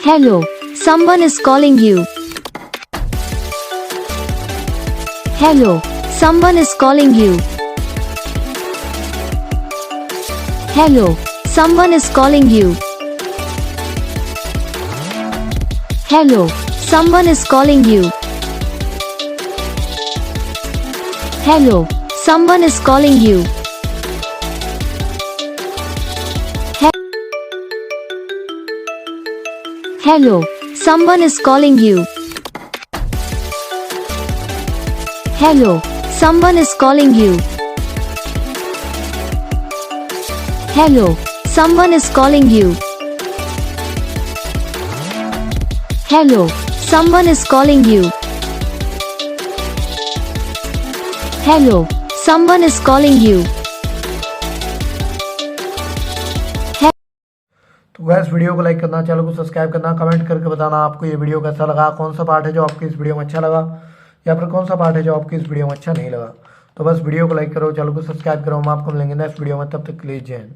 Hello, someone is calling you. Hello, someone is calling you. Hello, someone is calling you. Hello, someone is calling you. Hello, someone is calling you. Hello, someone is calling you. Hello, someone is calling you. Hello, someone is calling you. Hello, someone is calling you. Hello, someone is calling you. तो gas video को like करना, channel को subscribe करना, comment करके बताना आपको ये video कैसा लगा, कौन सा पार्ट है जो आपको इस वीडियो में अच्छा लगा या फिर कौन सा पार्ट है जो आपको इस वीडियो में अच्छा नहीं लगा। तो बस वीडियो को लाइक करो, चैनल को सब्सक्राइब करो। हम आपको मिलेंगे नेक्स्ट वीडियो में, तब तक के लिए जय हिंद।